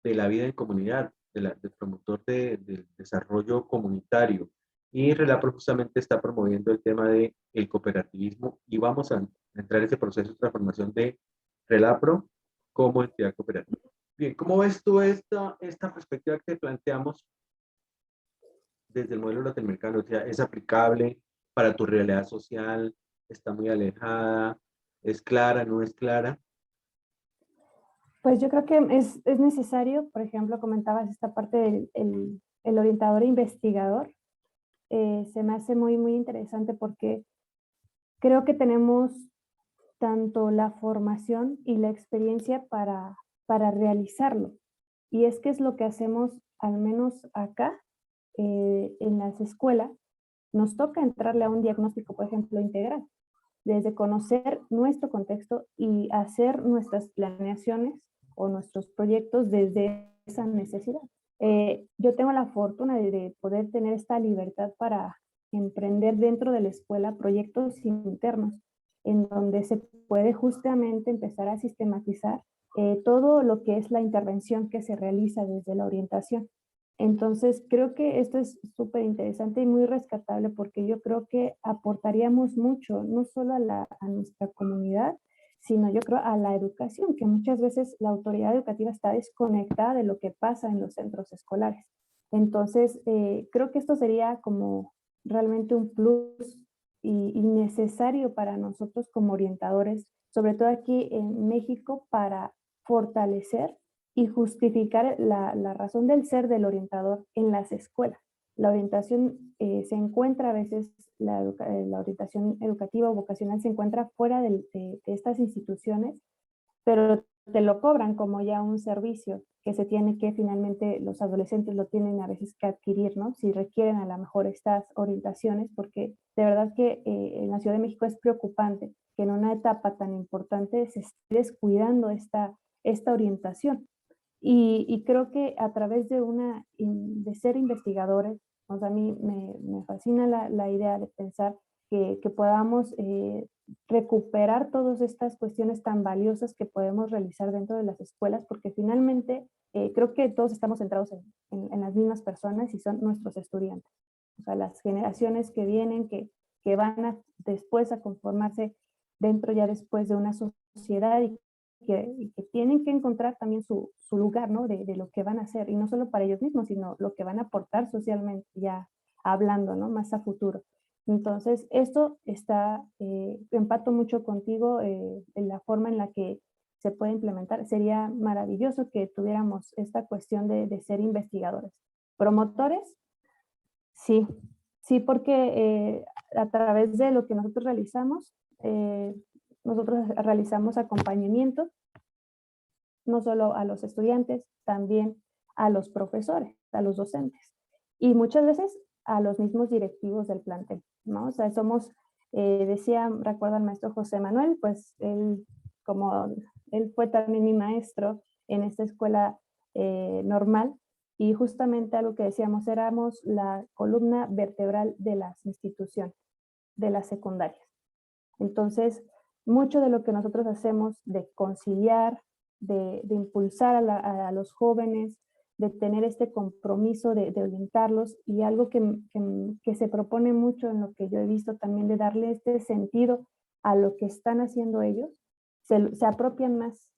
de la vida en comunidad, del promotor del desarrollo comunitario. Y Relapro justamente está promoviendo el tema del cooperativismo y vamos a entrar en ese proceso de transformación de Relapro como entidad cooperativa. Bien, ¿cómo ves tú esta perspectiva que planteamos desde el modelo latinoamericano? O sea, ¿es aplicable para tu realidad social? ¿Está muy alejada? ¿Es clara? ¿No es clara? Pues yo creo que es necesario, por ejemplo, comentabas esta parte del el orientador e investigador. Se me hace muy, muy interesante porque creo que tenemos tanto la formación y la experiencia para realizarlo. Y es que es lo que hacemos, al menos acá, en las escuelas, nos toca entrarle a un diagnóstico, por ejemplo, integral, desde conocer nuestro contexto y hacer nuestras planeaciones o nuestros proyectos desde esa necesidad. Yo tengo la fortuna de poder tener esta libertad para emprender dentro de la escuela proyectos internos, en donde se puede justamente empezar a sistematizar todo lo que es la intervención que se realiza desde la orientación. Entonces, creo que esto es súper interesante y muy rescatable porque yo creo que aportaríamos mucho, no solo a nuestra comunidad, sino yo creo a la educación, que muchas veces la autoridad educativa está desconectada de lo que pasa en los centros escolares. Entonces, creo que esto sería como realmente un plus y necesario para nosotros como orientadores, sobre todo aquí en México, para fortalecer y justificar la razón del ser del orientador en las escuelas. La orientación se encuentra a veces, la orientación educativa o vocacional se encuentra fuera de estas instituciones, pero te lo cobran como ya un servicio que se tiene que finalmente los adolescentes lo tienen a veces que adquirir, ¿no? Si requieren a lo mejor estas orientaciones, porque de verdad que en la Ciudad de México es preocupante que en una etapa tan importante se esté descuidando esta orientación. Y creo que a través de ser investigadores, o sea, a mí me fascina la idea de pensar que podamos recuperar todas estas cuestiones tan valiosas que podemos realizar dentro de las escuelas, porque finalmente creo que todos estamos centrados en las mismas personas y son nuestros estudiantes. O sea, las generaciones que vienen, que van después a conformarse dentro ya después de una sociedad y que tienen que encontrar también su lugar, ¿no? De lo que van a hacer, y no solo para ellos mismos, sino lo que van a aportar socialmente, ya hablando, ¿no? Más a futuro. Entonces, esto está, empato mucho contigo en la forma en la que se puede implementar. Sería maravilloso que tuviéramos esta cuestión de ser investigadores. ¿Promotores? Sí, sí, porque a través de lo que nosotros realizamos acompañamiento no solo a los estudiantes, también a los profesores, a los docentes y muchas veces a los mismos directivos del plantel, ¿no? O sea, somos Decía, recuerdo al maestro José Manuel, pues él, como él fue también mi maestro en esta escuela normal, y justamente algo que decíamos, éramos la columna vertebral de las instituciones, de las secundarias. Entonces, mucho de lo que nosotros hacemos de conciliar, de impulsar a los jóvenes, de tener este compromiso de orientarlos, y algo que se propone mucho en lo que yo he visto también, de darle este sentido a lo que están haciendo ellos, se apropian más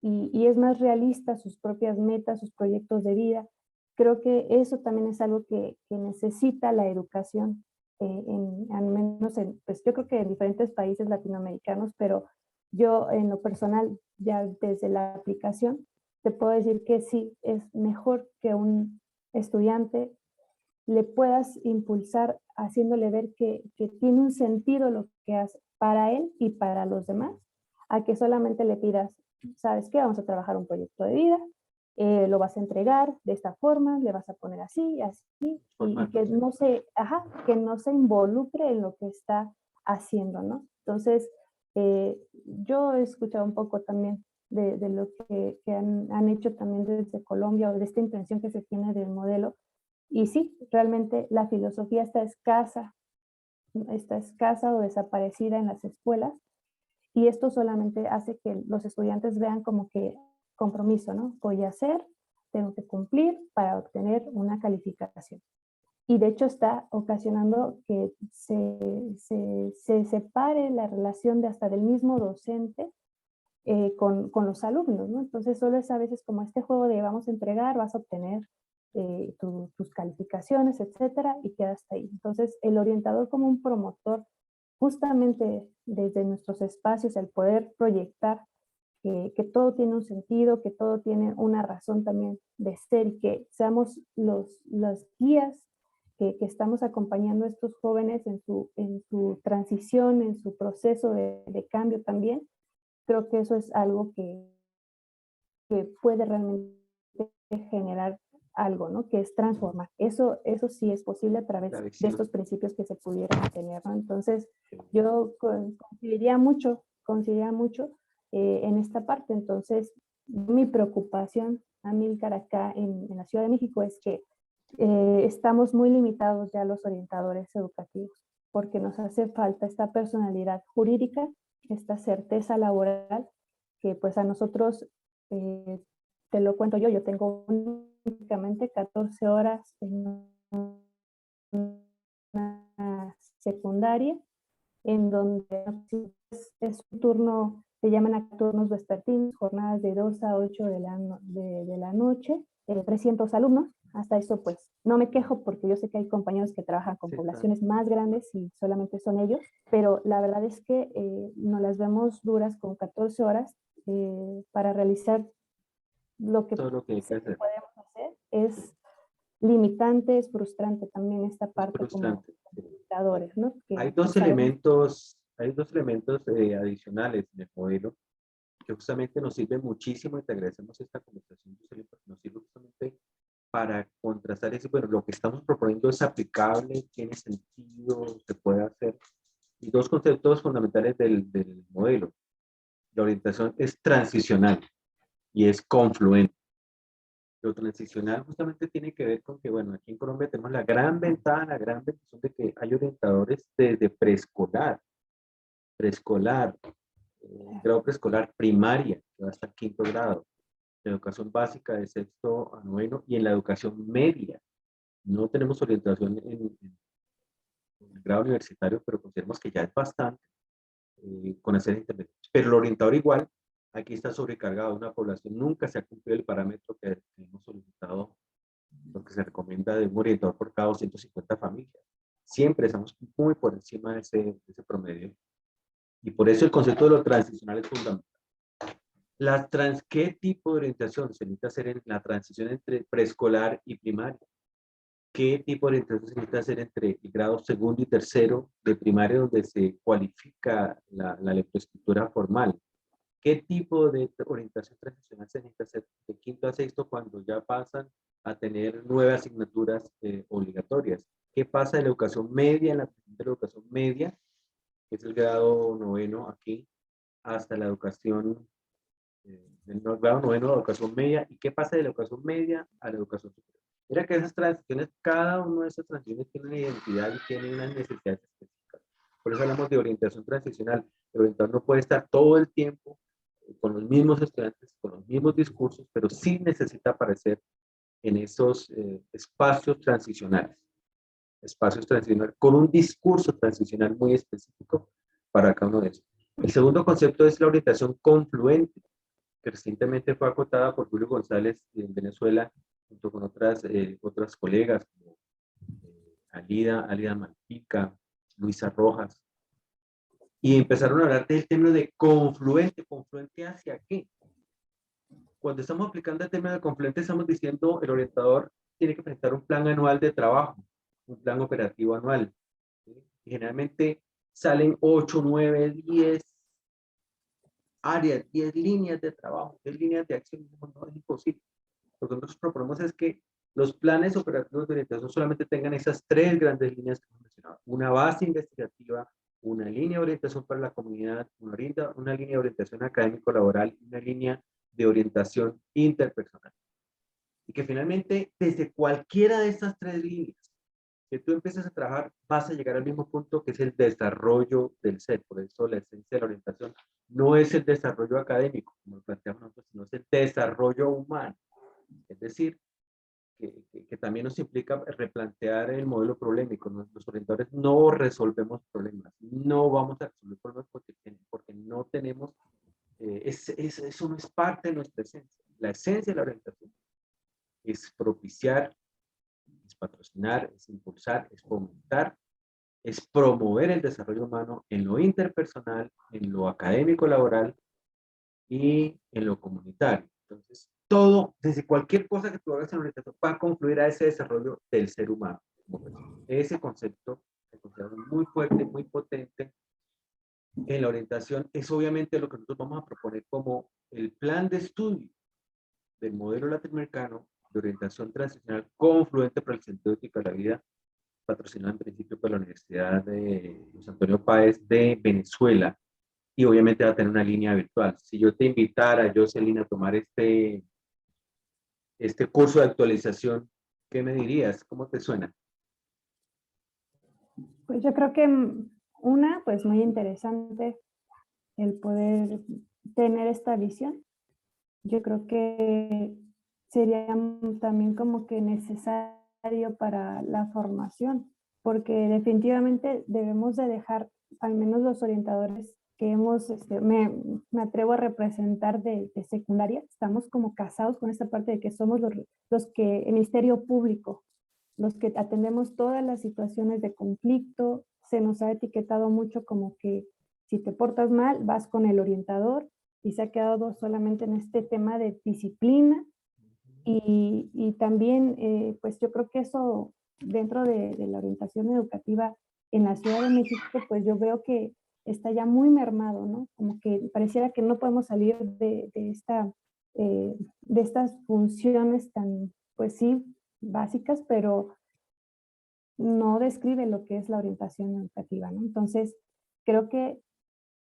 y es más realista sus propias metas, sus proyectos de vida. Creo que eso también es algo que necesita la educación, al menos pues yo creo que en diferentes países latinoamericanos, pero yo en lo personal, ya desde la aplicación, te puedo decir que sí, es mejor que un estudiante le puedas impulsar haciéndole ver que tiene un sentido lo que hace para él y para los demás, a que solamente le pidas, ¿sabes qué? Vamos a trabajar un proyecto de vida, lo vas a entregar de esta forma, le vas a poner así, así, y que no se involucre en lo que está haciendo, ¿no? Entonces, yo he escuchado un poco también de lo que han hecho también desde Colombia, o de esta intención que se tiene del modelo, y sí, realmente la filosofía está escasa o desaparecida en las escuelas, y esto solamente hace que los estudiantes vean como que compromiso, ¿no? Voy a hacer, tengo que cumplir para obtener una calificación. Y de hecho está ocasionando que se separe la relación de hasta del mismo docente con los alumnos, ¿no? Entonces solo es a veces como este juego de vamos a entregar, vas a obtener tus calificaciones, etcétera, y queda hasta ahí. Entonces el orientador, como un promotor, justamente desde nuestros espacios, el poder proyectar que todo tiene un sentido, que todo tiene una razón también de ser, y que seamos los guías que estamos acompañando a estos jóvenes en su transición, en su proceso de cambio también. Creo que eso es algo que puede realmente generar algo, ¿no? Que es transformar. Eso sí es posible a través La de visión. estos principios que se pudieran tener, ¿no? Entonces, yo consideraría mucho en esta parte. Entonces, mi preocupación, Amílcar, acá en la Ciudad de México, es que estamos muy limitados ya los orientadores educativos, porque nos hace falta esta personalidad jurídica, esta certeza laboral, que pues a nosotros, te lo cuento yo tengo únicamente 14 horas en una secundaria, en donde es un turno, se llaman a turnos vespertinos, jornadas de 2 a 8 de la noche, 300 alumnos. Hasta eso pues no me quejo, porque yo sé que hay compañeros que trabajan con poblaciones más grandes y solamente son ellos, pero la verdad es que nos las vemos duras con 14 horas para realizar lo que Todo lo que hay que hacer. podemos hacer. Es limitante, es frustrante también esta Es parte como frustrante. educadores, ¿no? Hay Que dos sabemos. elementos, adicionales en el modelo que justamente nos sirve muchísimo, y te agradecemos esta conversación, Jocelyn, porque nos sirve justamente para contrastar eso. Bueno, lo que estamos proponiendo es aplicable, tiene sentido, se puede hacer. Y dos conceptos fundamentales del modelo. La orientación es transicional y es confluente. Lo transicional justamente tiene que ver con que, bueno, aquí en Colombia tenemos la gran ventaja, la gran bendición de que hay orientadores desde preescolar, grado preescolar, primaria, que va hasta el quinto grado, la educación básica de sexto a noveno, y en la educación media. No tenemos orientación en el grado universitario, pero consideramos que ya es bastante con hacer intervenciones. Pero el orientador igual, aquí está sobrecargado, una población, nunca se ha cumplido el parámetro que hemos solicitado, lo que se recomienda de un orientador por cada 250 familias. Siempre estamos muy por encima de ese promedio. Y por eso el concepto de lo transicional es fundamental. ¿Qué tipo de orientación se necesita hacer en la transición entre preescolar y primaria? ¿Qué tipo de orientación se necesita hacer entre el grado segundo y tercero de primaria, donde se cualifica la lectoescritura formal? ¿Qué tipo de orientación transicional se necesita hacer de quinto a sexto, cuando ya pasan a tener 9 asignaturas obligatorias? ¿Qué pasa en la educación media, en la educación media, que es el grado noveno aquí, hasta la educación, el grado noveno de la educación media. ¿Y qué pasa de la educación media a la educación superior? Mira que esas transiciones, cada una de esas transiciones tiene una identidad y tiene unas necesidades específicas. Por eso hablamos de orientación transicional. El orientador no puede estar todo el tiempo con los mismos estudiantes, con los mismos discursos, pero sí necesita aparecer en esos espacios transicionales, con un discurso transicional muy específico para cada uno de ellos. El segundo concepto es la orientación confluente, que recientemente fue acotada por Julio González en Venezuela, junto con otras colegas, como Alida Malpica, Luisa Rojas, y empezaron a hablar del término de confluente. ¿Confluente hacia qué? Cuando estamos aplicando el término de confluente, estamos diciendo el orientador tiene que presentar un plan anual de trabajo, un plan operativo anual. ¿Sí? Y generalmente salen 8, 9, 10 áreas, 10 líneas de trabajo, 10 líneas de acción. No, es imposible. Lo que nosotros proponemos es que los planes operativos de orientación solamente tengan esas 3 grandes líneas que hemos mencionado. Una base investigativa, una línea de orientación para la comunidad, una línea de orientación académico-laboral y una línea de orientación interpersonal. Y que finalmente, desde cualquiera de estas 3 líneas que tú empieces a trabajar, vas a llegar al mismo punto, que es el desarrollo del ser. Por eso la esencia de la orientación no es el desarrollo académico, como lo planteamos nosotros, sino es el desarrollo humano. Es decir, que también nos implica replantear el modelo problemático. Los orientadores no resolvemos problemas, no vamos a resolver problemas porque no tenemos, eso no es parte de nuestra esencia. La esencia de la orientación es propiciar, es patrocinar, es impulsar, es fomentar, es promover el desarrollo humano en lo interpersonal, en lo académico laboral y en lo comunitario. Entonces, todo, desde cualquier cosa que tú hagas en la orientación, va a confluir a ese desarrollo del ser humano. Ese concepto se considera muy fuerte, muy potente en la orientación. Es obviamente lo que nosotros vamos a proponer como el plan de estudio del modelo latinoamericano de orientación transicional confluente para el sentido ético de la vida, patrocinado en principio por la Universidad de José Antonio Páez de Venezuela, y obviamente va a tener una línea virtual. Si yo te invitara, Jocelyn, a tomar este curso de actualización, ¿qué me dirías? ¿Cómo te suena? Pues yo creo que una, pues muy interesante el poder tener esta visión. Yo creo que sería también como que necesario para la formación, porque definitivamente debemos de dejar, al menos los orientadores que hemos, me atrevo a representar de secundaria, estamos como casados con esta parte de que somos los que, el Ministerio Público, los que atendemos todas las situaciones de conflicto. Se nos ha etiquetado mucho como que si te portas mal, vas con el orientador, y se ha quedado solamente en este tema de disciplina. Y también, pues yo creo que eso dentro de la orientación educativa en la Ciudad de México, pues yo veo que está ya muy mermado, ¿no? Como que pareciera que no podemos salir de estas funciones tan, pues sí, básicas, pero no describe lo que es la orientación educativa, ¿no? Entonces, creo que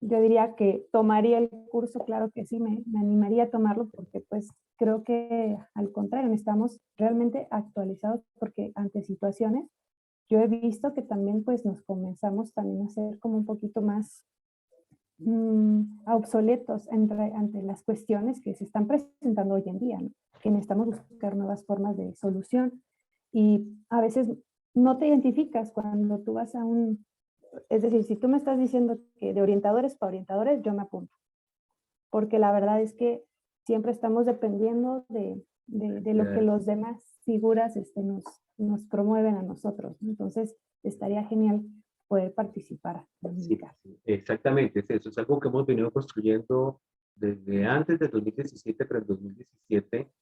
yo diría que tomaría el curso, claro que sí, me animaría a tomarlo porque pues creo que al contrario, estamos realmente actualizados porque ante situaciones yo he visto que también pues nos comenzamos también a ser como un poquito más obsoletos ante las cuestiones que se están presentando hoy en día, ¿no? Que necesitamos buscar nuevas formas de solución y a veces no te identificas cuando tú vas a es decir, si tú me estás diciendo que de orientadores para orientadores, yo me apunto, porque la verdad es que siempre estamos dependiendo de lo que los demás figuras nos promueven a nosotros, ¿no? Entonces, estaría genial poder participar en mi Sí, caso. exactamente, es eso. Es algo que hemos venido construyendo desde antes de 2017, pero en 2017,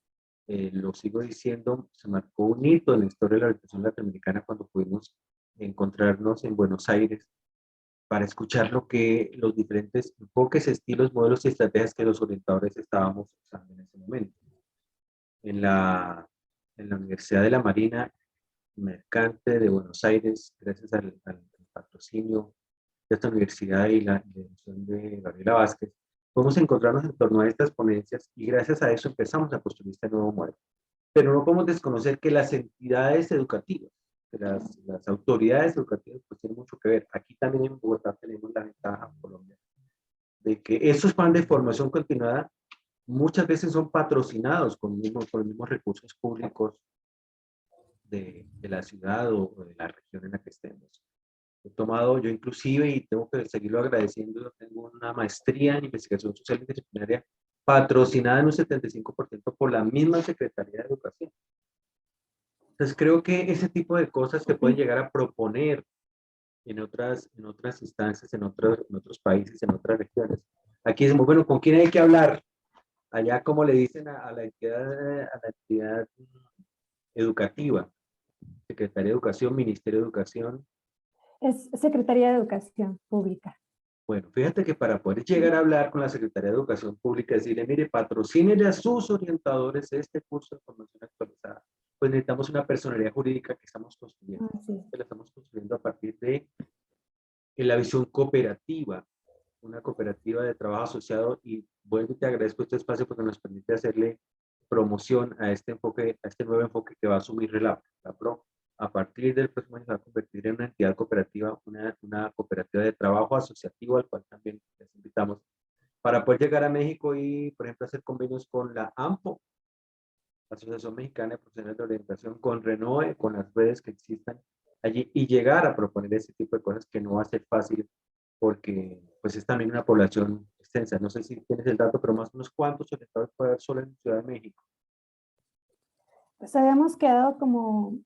lo sigo diciendo, se marcó un hito en la historia de la orientación latinoamericana cuando pudimos encontrarnos en Buenos Aires para escuchar lo que los diferentes enfoques, estilos, modelos y estrategias que los orientadores estábamos usando en ese momento. En la Universidad de la Marina Mercante de Buenos Aires, gracias al patrocinio de esta universidad y la dirección de Gabriela Vázquez, podemos encontrarnos en torno a estas ponencias y gracias a eso empezamos a construir este nuevo modelo. Pero no podemos desconocer que las entidades educativas, que las autoridades educativas, pues tienen mucho que ver. Aquí también en Bogotá tenemos la ventaja en Colombia de que estos planes de formación continuada muchas veces son patrocinados con los mismos recursos públicos de la ciudad o de la región en la que estemos. He tomado, yo inclusive, y tengo que seguirlo agradeciendo, yo tengo una maestría en investigación social interdisciplinaria patrocinada en un 75% por la misma Secretaría de Educación. Entonces creo que ese tipo de cosas se pueden llegar a proponer en otras instancias, en otros países, en otras regiones. Aquí decimos, bueno, ¿con quién hay que hablar? Allá, como le dicen a la entidad educativa, Secretaría de Educación, Ministerio de Educación. Es Secretaría de Educación Pública. Bueno, fíjate que para poder llegar a hablar con la Secretaría de Educación Pública, decirle, mire, patrocínele a sus orientadores este curso de formación actualizada, pues necesitamos una personalidad jurídica que estamos construyendo. Sí. Que la estamos construyendo a partir de la visión cooperativa, una cooperativa de trabajo asociado, y vuelvo y te agradezco este espacio porque nos permite hacerle promoción a este enfoque, a este nuevo enfoque que va a asumir la PRO. A partir del próximo año se va a convertir en una entidad cooperativa, una cooperativa de trabajo asociativo al cual también les invitamos para poder llegar a México y, por ejemplo, hacer convenios con la AMPO, la Asociación Mexicana de Profesionales de Orientación, con RENOE, con las redes que existan allí y llegar a proponer ese tipo de cosas que no va a ser fácil porque pues es también una población extensa. No sé si tienes el dato, pero más o menos cuántos orientadores puede haber solo en Ciudad de México. Pues habíamos quedado como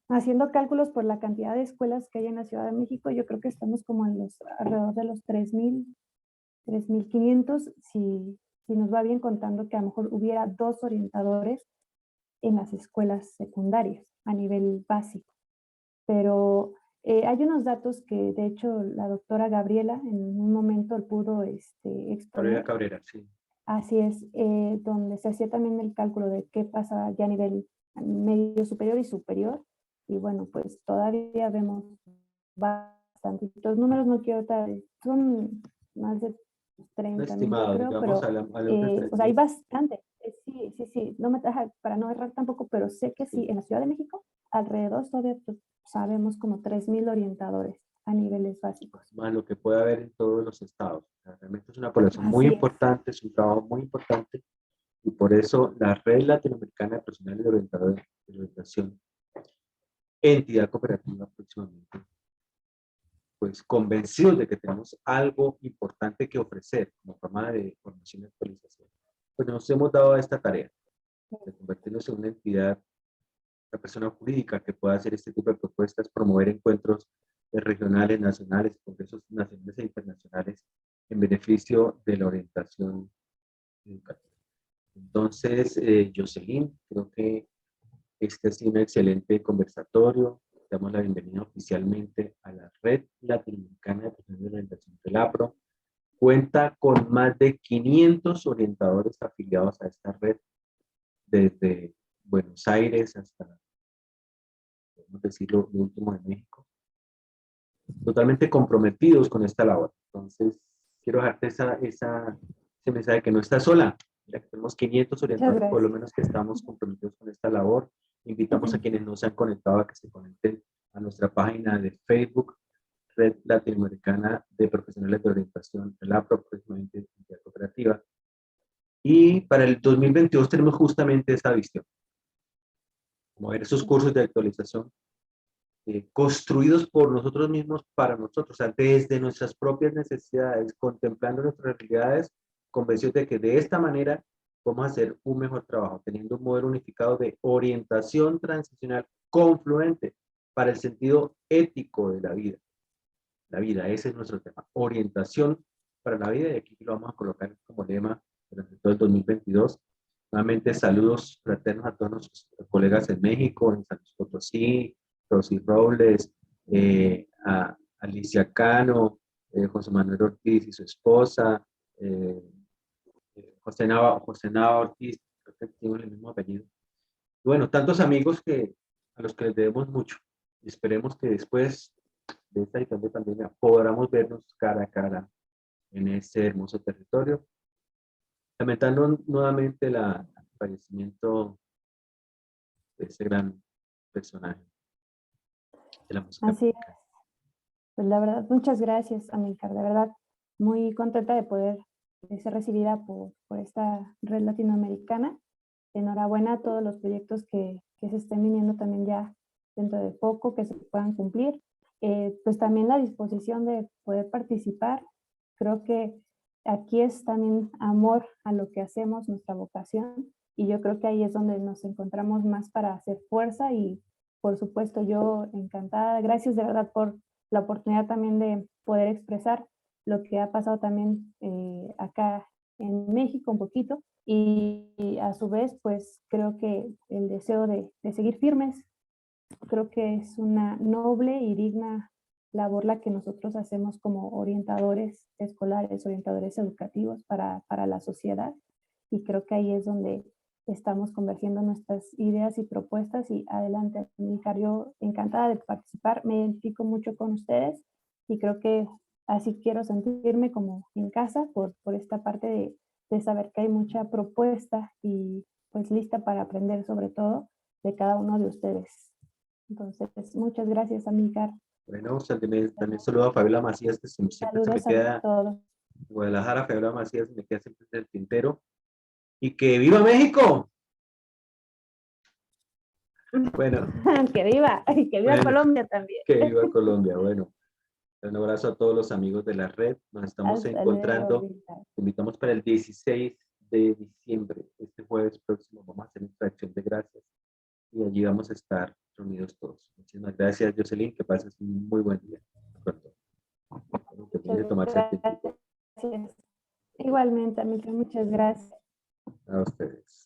haciendo cálculos por la cantidad de escuelas que hay en la Ciudad de México. Yo creo que estamos como en alrededor de los 3,500, si nos va bien, contando que a lo mejor hubiera 2 orientadores en las escuelas secundarias a nivel básico. Pero hay unos datos que de hecho la doctora Gabriela en un momento pudo exponer. Gabriela Cabrera, sí. Así es, donde se hacía también el cálculo de qué pasa ya a nivel medio superior y superior. Y bueno, pues todavía vemos bastante. Los números no quiero dar, son más de 30,000, yo Estimado, creo, digamos, pero a los de o sea, hay 3,000. bastante. Sí, no me deja para no errar tampoco, pero sé que sí, en la Ciudad de México, alrededor todavía pues, sabemos como 3,000 orientadores a niveles básicos. Más lo que puede haber en todos los estados. O sea, realmente es una población muy Así es. importante, es un trabajo muy importante y por eso la Red Latinoamericana de Profesionales de Orientadores de Orientación, entidad cooperativa próximamente, pues convencidos de que tenemos algo importante que ofrecer como forma de formación y actualización, pues nos hemos dado a esta tarea de convertirnos en una entidad, una persona jurídica que pueda hacer este tipo de propuestas, promover encuentros regionales, nacionales, congresos nacionales e internacionales en beneficio de la orientación educativa. Entonces, Jocelyn, creo que este ha sido un excelente conversatorio. Damos la bienvenida oficialmente a la Red Latinoamericana de Profesionales de Orientación del APRO. Cuenta con más de 500 orientadores afiliados a esta red, desde Buenos Aires hasta, podemos decirlo, lo último de México, totalmente comprometidos con esta labor. Entonces, quiero dejarte ese mensaje que no estás sola. Mira que tenemos 500 Muchas orientadores, por lo gracias. menos, que estamos comprometidos con esta labor. Invitamos a quienes no se han conectado a que se conecten a nuestra página de Facebook, Red Latinoamericana de Profesionales de Orientación, la próximamente entidad cooperativa. Y para el 2022 tenemos justamente esa visión, como ver esos cursos de actualización construidos por nosotros mismos para nosotros, o sea, desde nuestras propias necesidades, contemplando nuestras realidades, convencidos de que de esta manera vamos a hacer un mejor trabajo, teniendo un modelo unificado de orientación transicional confluente para el sentido ético de la vida. La vida, ese es nuestro tema, orientación para la vida, y aquí lo vamos a colocar como lema durante todo el 2022. Nuevamente, saludos fraternos a todos nuestros colegas en México, en San Luis Potosí, Rosy Robles, a Alicia Cano, José Manuel Ortiz y su esposa, José Nava Ortiz, creo que tienen el mismo apellido. Y bueno, tantos amigos a los que les debemos mucho. Y esperemos que después de esta situación de pandemia podamos vernos cara a cara en ese hermoso territorio. Lamentando nuevamente el fallecimiento de ese gran personaje de la música Así es. mexicana. Pues la verdad, muchas gracias, Amílcar. De verdad, muy contenta de poder ser recibida por esta red latinoamericana. Enhorabuena a todos los proyectos que se estén viniendo también ya dentro de poco, que se puedan cumplir. Pues también la disposición de poder participar. Creo que aquí es también amor a lo que hacemos, nuestra vocación, y yo creo que ahí es donde nos encontramos más para hacer fuerza y por supuesto yo encantada. Gracias de verdad por la oportunidad también de poder expresar lo que ha pasado también acá en México un poquito y a su vez pues creo que el deseo de seguir firmes, creo que es una noble y digna labor la que nosotros hacemos como orientadores escolares, orientadores educativos para la sociedad y creo que ahí es donde estamos convergiendo nuestras ideas y propuestas y adelante, Amílcar, yo encantada de participar, me identifico mucho con ustedes y creo que así quiero sentirme como en casa por esta parte de saber que hay mucha propuesta y pues lista para aprender sobre todo de cada uno de ustedes. Entonces, muchas gracias, Amílcar. Bueno, también saludo a Fabiola Macías, que siempre se me Saludos a queda, todos. Guadalajara, Fabiola Macías, me queda siempre en el tintero. Y que viva México. Bueno, Que viva, y que viva bueno, Colombia también. que viva Colombia. Bueno, un abrazo a todos los amigos de la red. Nos estamos Hasta luego, encontrando. Amílcar. Te invitamos para el 16 de diciembre, este jueves próximo. Vamos a hacer nuestra acción de gracias y allí vamos a estar reunidos todos. Muchísimas gracias, Jocelyn. Que pases un muy buen día. Pronto. Termine de tomarse el tiempo. Gracias. Igualmente, Amílcar, muchas gracias. A ustedes.